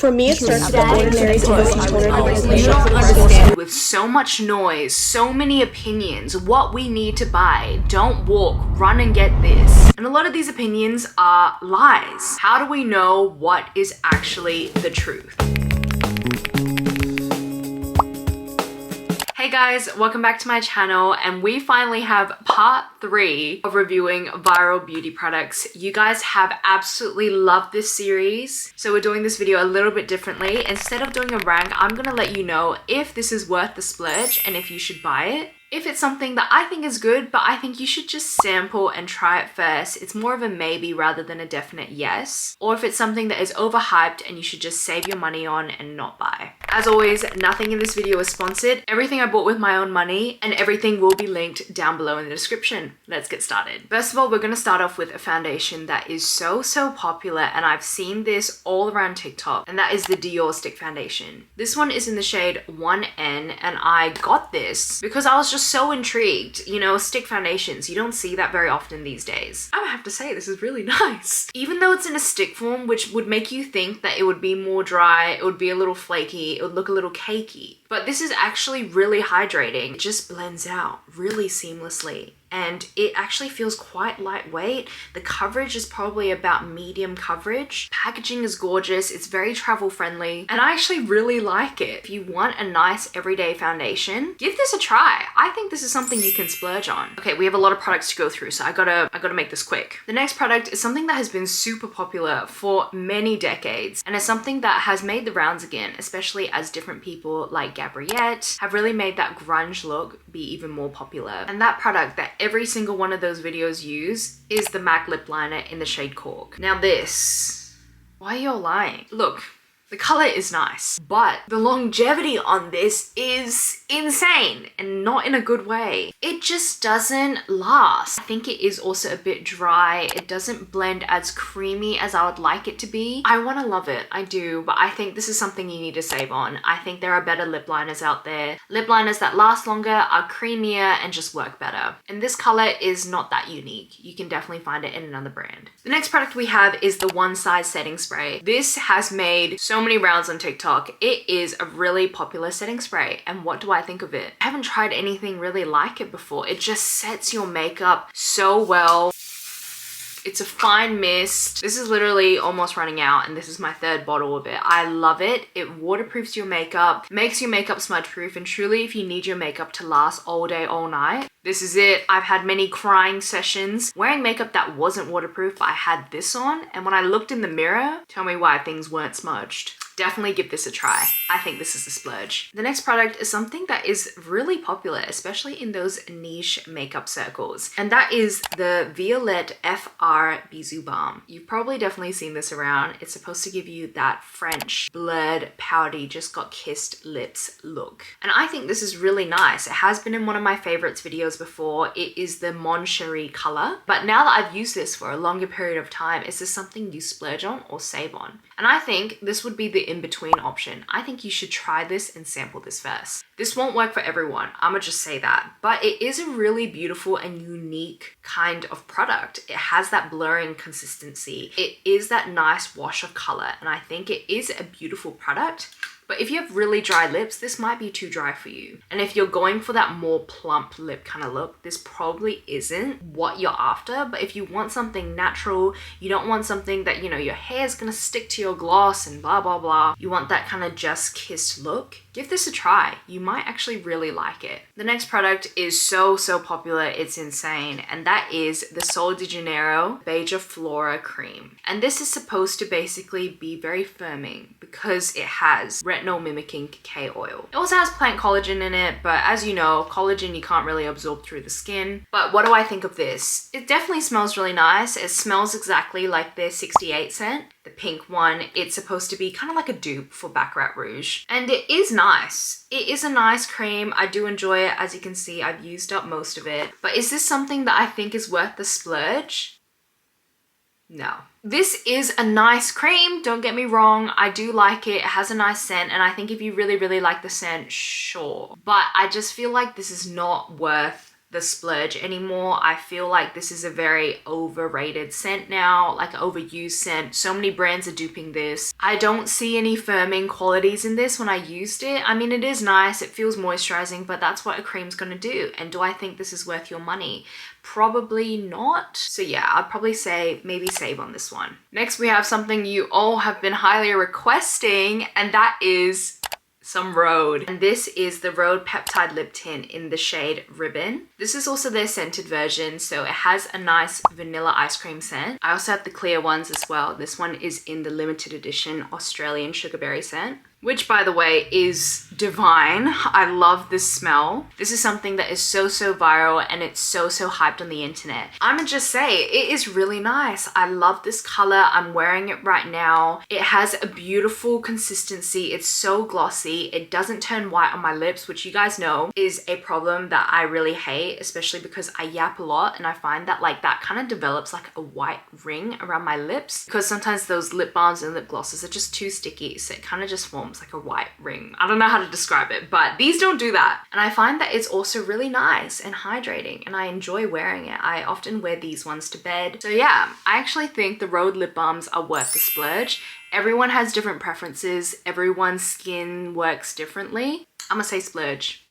For me, it starts with the ordinary to the toner. You don't understand. With so much noise, so many opinions, what we need to buy. Don't walk, run and get this. And a lot of these opinions are lies. How do we know what is actually the truth? Hey guys, welcome back to my channel, and we finally have part 3 of reviewing viral beauty products. You guys have absolutely loved this series, so we're doing this video a little bit differently. Instead of doing a rank, I'm gonna let you know if this is worth the splurge and if you should buy it. If it's something that I think is good, but I think you should just sample and try it first, it's more of a maybe rather than a definite yes. Or if it's something that is overhyped and you should just save your money on and not buy. As always, nothing in this video is sponsored. Everything I bought with my own money, and everything will be linked down below in the description. Let's get started. First of all, we're gonna start off with a foundation that is so popular, and I've seen this all around TikTok, and that is the DIOR Stick Foundation. This one is in the shade 1N, and I got this because I was just so intrigued. You know, stick foundations, you don't see that very often these days. I have to say, this is really nice. Even though it's in a stick form, which would make you think that it would be more dry, it would be a little flaky, it would look a little cakey. But this is actually really hydrating. It just blends out really seamlessly. And it actually feels quite lightweight. The coverage is probably about medium coverage. Packaging is gorgeous. It's very travel friendly. And I actually really like it. If you want a nice everyday foundation, give this a try. I think this is something you can splurge on. Okay, we have a lot of products to go through, so I gotta make this quick. The next product is something that has been super popular for many decades. And it's something that has made the rounds again, especially as different people like Gabriette have really made that grunge look be even more popular. And that product that every single one of those videos use is the MAC lip liner in the shade Cork. Now this, why are you all lying? Look, the color is nice, but the longevity on this is insane, and not in a good way. It just doesn't last. I think it is also a bit dry. It doesn't blend as creamy as I would like it to be. I want to love it, I do, but I think this is something you need to save on. I think there are better lip liners out there. Lip liners that last longer, are creamier, and just work better. And this color is not that unique. You can definitely find it in another brand. The next product we have is the One Size Setting Spray. This has made so many rounds on TikTok. It is a really popular setting spray, and what do I think of it? I haven't tried anything really like it before. It just sets your makeup so well. It's a fine mist. This is literally almost running out, and this is my 3rd bottle of it. I love it. It waterproofs your makeup, makes your makeup smudge proof, and truly if you need your makeup to last all day, all night, this is it. I've had many crying sessions wearing makeup that wasn't waterproof, but I had this on, and when I looked in the mirror, tell me why things weren't smudged. Definitely give this a try. I think this is a splurge. The next product is something that is really popular, especially in those niche makeup circles, and that is the Violette FR Bisou Balm. You've probably definitely seen this around. It's supposed to give you that French, blurred, pouty, just got kissed lips look. And I think this is really nice. It has been in one of my favorites videos before. It is the Mon Cherie color, but now that I've used this for a longer period of time, is this something you splurge on or save on? And I think this would be the in-between option. I think you should try this and sample this first. This won't work for everyone, I'ma just say that, but it is a really beautiful and unique kind of product. It has that blurring consistency. It is that nice wash of color, and I think it is a beautiful product. But if you have really dry lips, this might be too dry for you. And if you're going for that more plump lip kind of look, this probably isn't what you're after. But if you want something natural, you don't want something that, you know, your hair's gonna stick to your gloss and blah, blah, blah. You want that kind of just kissed look. Give this a try. You might actually really like it. The next product is so popular, it's insane. And that is the Sol de Janeiro Beija Flora Cream. And this is supposed to basically be very firming because it has retinol mimicking cacao oil. It also has plant collagen in it, but as you know, collagen you can't really absorb through the skin. But what do I think of this? It definitely smells really nice. It smells exactly like their 68 scent. The pink one, it's supposed to be kind of like a dupe for Baccarat Rouge. And it is nice. It is a nice cream. I do enjoy it. As you can see, I've used up most of it. But is this something that I think is worth the splurge? No. This is a nice cream, don't get me wrong. I do like it. It has a nice scent, and I think if you really like the scent, sure. But I just feel like this is not worth the splurge anymore. I feel like this is a very overrated scent now, like an overused scent. So many brands are duping this. I don't see any firming qualities in this when I used it. I mean, it is nice, it feels moisturizing, but that's what a cream's gonna do. And do I think this is worth your money? Probably not. So yeah, I'd probably say maybe save on this one. Next, we have something you all have been highly requesting, and that is some RHODE. And this is the RHODE Peptide Lip Tint in the shade Ribbon. This is also their scented version, so it has a nice vanilla ice cream scent. I also have the clear ones as well. This one is in the limited edition Australian sugarberry scent, which by the way is divine. I love this smell. This is something that is so viral, and it's so hyped on the internet. I'ma just say, it is really nice. I love this color. I'm wearing it right now. It has a beautiful consistency. It's so glossy. It doesn't turn white on my lips, which you guys know is a problem that I really hate, especially because I yap a lot, and I find that like that kind of develops like a white ring around my lips, because sometimes those lip balms and lip glosses are just too sticky, so it kind of just forms like a white ring. I don't know how to describe it, but these don't do that. And I find that it's also really nice and hydrating, and I enjoy wearing it. I often wear these ones to bed. So yeah, I actually think the RHODE lip balms are worth the splurge. Everyone has different preferences. Everyone's skin works differently. I'm gonna say splurge.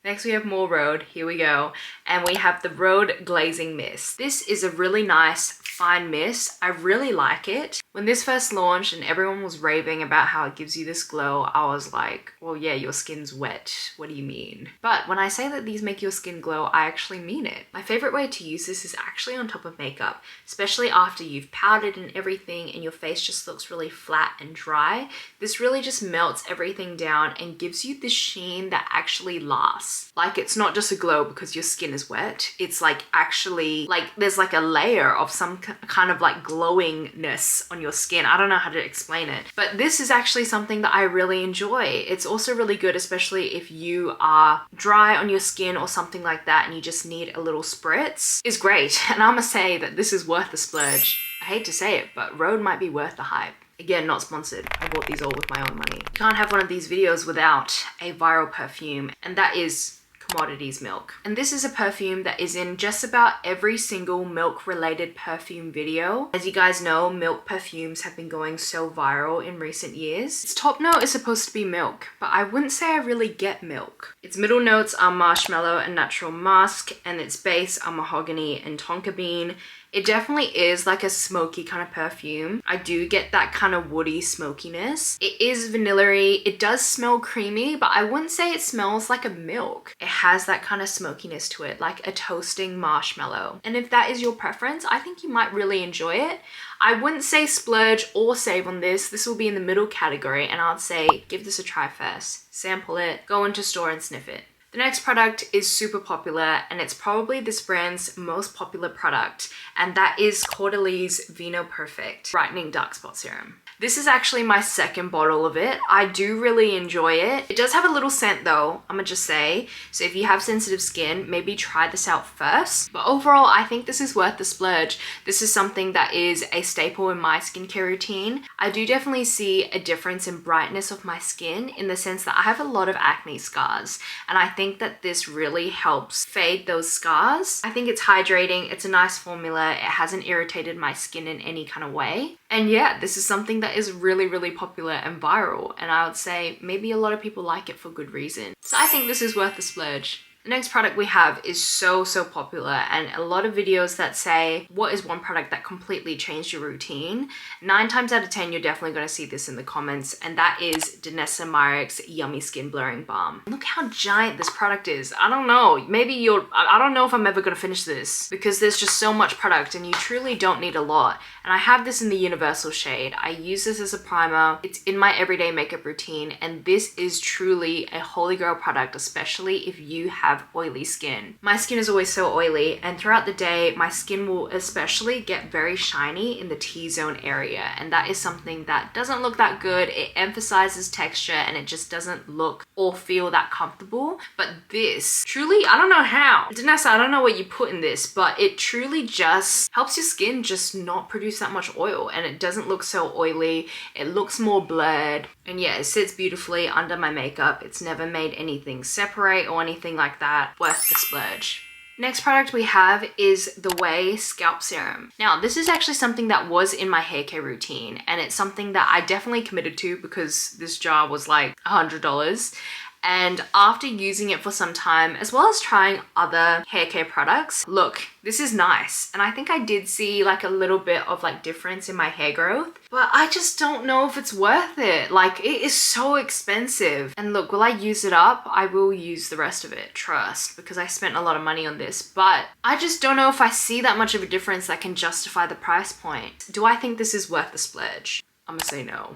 Next we have more RHODE, here we go. And we have the RHODE Glazing Mist. This is a really nice fine mist. I really like it. When this first launched and everyone was raving about how it gives you this glow, I was like, well yeah, your skin's wet. What do you mean? But when I say that these make your skin glow, I actually mean it. My favorite way to use this is actually on top of makeup, especially after you've powdered and everything and your face just looks really flat and dry. This really just melts everything down and gives you this sheen that actually lasts. Like, it's not just a glow because your skin is wet. It's like actually like there's like a layer of some kind of like glowingness on your skin. I don't know how to explain it, but this is actually something that I really enjoy. It's also really good, especially if you are dry on your skin or something like that and you just need a little spritz. It's great, and I'm gonna say that this is worth the splurge. I hate to say it, but RHODE might be worth the hype. Again, not sponsored. I bought these all with my own money. You can't have one of these videos without a viral perfume, and that is Commodities Milk. And this is a perfume that is in just about every single milk related perfume video. As you guys know, milk perfumes have been going so viral in recent years. Its top note is supposed to be milk, but I wouldn't say I really get milk. Its middle notes are marshmallow and natural musk, and its base are mahogany and tonka bean. It definitely is like a smoky kind of perfume. I do get that kind of woody smokiness. It is vanilla-y. It does smell creamy, but I wouldn't say it smells like a milk. It has that kind of smokiness to it, like a toasting marshmallow. And if that is your preference, I think you might really enjoy it. I wouldn't say splurge or save on this. This will be in the middle category, and I'd say give this a try first. Sample it, go into store and sniff it. The next product is super popular, and it's probably this brand's most popular product, and that is CAUDALIE's Vinoperfect Brightening Dark Spot Serum. This is actually my second bottle of it. I do really enjoy it. It does have a little scent though, I'ma just say. So if you have sensitive skin, maybe try this out first. But overall, I think this is worth the splurge. This is something that is a staple in my skincare routine. I do definitely see a difference in brightness of my skin in the sense that I have a lot of acne scars, and I think that this really helps fade those scars. I think it's hydrating, it's a nice formula, it hasn't irritated my skin in any kind of way. And yeah, this is something that is really popular and viral, and I would say maybe a lot of people like it for good reason. So I think this is worth the splurge. The next product we have is so popular, and a lot of videos that say, what is one product that completely changed your routine? 9 times out of 10, you're definitely going to see this in the comments, and that is DANESSA MYRICKS Yummy Skin Blurring Balm. Look how giant this product is. I don't know, maybe I don't know if I'm ever going to finish this because there's just so much product and you truly don't need a lot. And I have this in the universal shade. I use this as a primer. It's in my everyday makeup routine, and this is truly a holy grail product, especially if you have oily skin. My skin is always so oily, and throughout the day my skin will especially get very shiny in the T-zone area, and that is something that doesn't look that good. It emphasizes texture and it just doesn't look or feel that comfortable. But this truly, I don't know how. DANESSA, I don't know what you put in this, but it truly just helps your skin just not produce that much oil, and it doesn't look so oily. It looks more blurred, and yeah, it sits beautifully under my makeup. It's never made anything separate or anything like that. Worth the splurge. Next product we have is the OUAI Scalp Serum. Now, this is actually something that was in my hair care routine, and it's something that I definitely committed to because this jar was like $100. And after using it for some time, as well as trying other hair care products, look, this is nice. And I think I did see like a little bit of like difference in my hair growth, but I just don't know if it's worth it. Like, it is so expensive. And look, will I use it up? I will use the rest of it, trust, because I spent a lot of money on this, but I just don't know if I see that much of a difference that can justify the price point. Do I think this is worth the splurge? I'm gonna say no.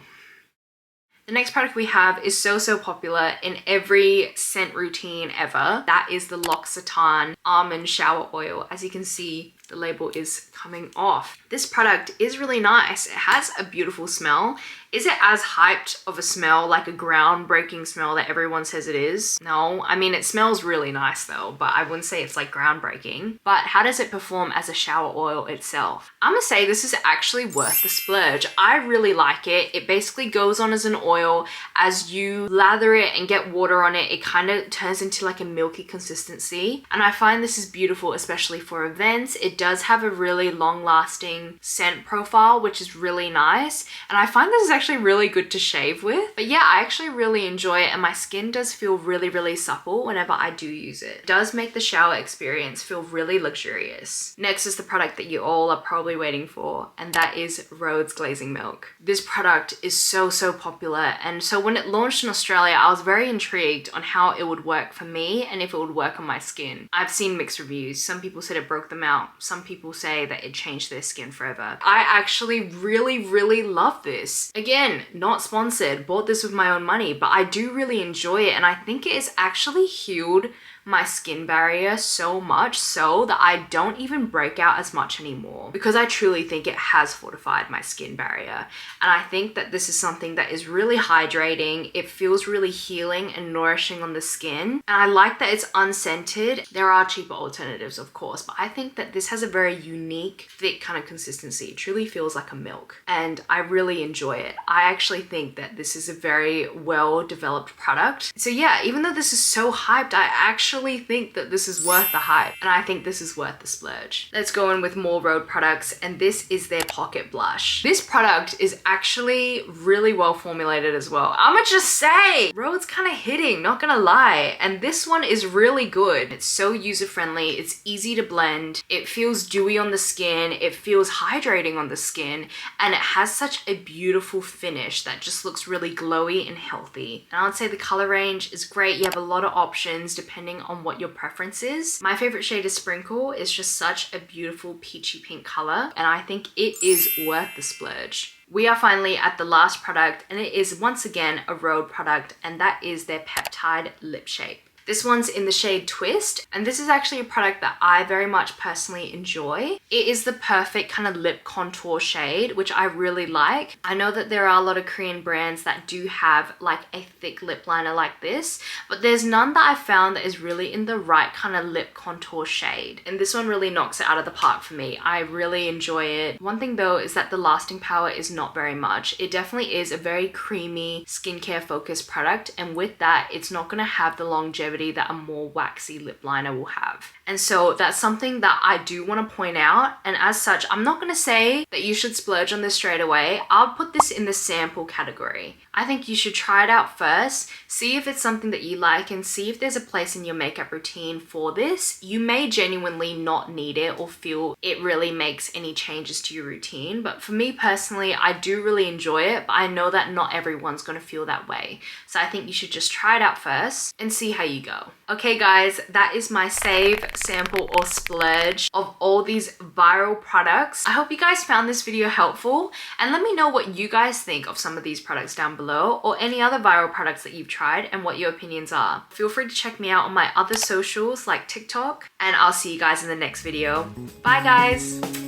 The next product we have is so popular in every scent routine ever. That is the L'Occitane Almond Shower Oil. As you can see, the label is coming off. This product is really nice. It has a beautiful smell. Is it as hyped of a smell, like a groundbreaking smell that everyone says it is? No, I mean, it smells really nice though, but I wouldn't say it's like groundbreaking. But how does it perform as a shower oil itself? I'm gonna say this is actually worth the splurge. I really like it. It basically goes on as an oil. As you lather it and get water on it, it kind of turns into like a milky consistency. And I find this is beautiful, especially for events. It does have a really long-lasting scent profile, which is really nice. And I find this is actually really good to shave with. But yeah, I actually really enjoy it, and my skin does feel really supple whenever I do use it. It does make the shower experience feel really luxurious. Next is the product that you all are probably waiting for, and that is RHODE's Glazing Milk. This product is so popular, and so when it launched in Australia, I was very intrigued on how it would work for me and if it would work on my skin. I've seen mixed reviews. Some people said it broke them out. Some people say that it changed their skin forever. I actually really love this. Again, not sponsored, bought this with my own money, but I do really enjoy it, and I think it has actually healed my skin barrier so much so that I don't even break out as much anymore, because I truly think it has fortified my skin barrier. And I think that this is something that is really hydrating. It feels really healing and nourishing on the skin, and I like that it's unscented. There are cheaper alternatives, of course, but I think that this has a very unique, thick kind of consistency. It truly feels like a milk, and I really enjoy it. I actually think that this is a very well-developed product. So yeah, even though this is so hyped, I actually think that this is worth the hype, and I think this is worth the splurge. Let's go in with more RHODE products, and this is their Pocket Blush. This product is actually really well formulated as well. I'ma just say, RHODE's kind of hitting, not gonna lie, and this one is really good. It's so user-friendly, it's easy to blend, it feels dewy on the skin, it feels hydrating on the skin, and it has such a beautiful finish that just looks really glowy and healthy. And I would say the color range is great. You have a lot of options depending on what your preference is. My favorite shade is Sprinkle. It's just such a beautiful peachy pink color, and I think it is worth the splurge. We are finally at the last product, and it is once again a RHODE product, and that is their Peptide Lip Shape. This one's in the shade Twist, and this is actually a product that I very much personally enjoy. It is the perfect kind of lip contour shade, which I really like. I know that there are a lot of Korean brands that do have like a thick lip liner like this, but there's none that I've found that is really in the right kind of lip contour shade. And this one really knocks it out of the park for me. I really enjoy it. One thing though is that the lasting power is not very much. It definitely is a very creamy skincare focused product, and with that, it's not gonna have the longevity that a more waxy lip liner will have. And so that's something that I do want to point out, and as such, I'm not going to say that you should splurge on this straight away. I'll put this in the sample category. I think you should try it out first, see if it's something that you like, and see if there's a place in your makeup routine for this. You may genuinely not need it or feel it really makes any changes to your routine, but for me personally, I do really enjoy it, but I know that not everyone's going to feel that way. So I think you should just try it out first and see how you go. Okay guys, that is my save, sample, or splurge of all these viral products. I hope you guys found this video helpful, and let me know what you guys think of some of these products down below, or any other viral products that you've tried and what your opinions are. Feel free to check me out on my other socials like TikTok, and I'll see you guys in the next video. Bye guys!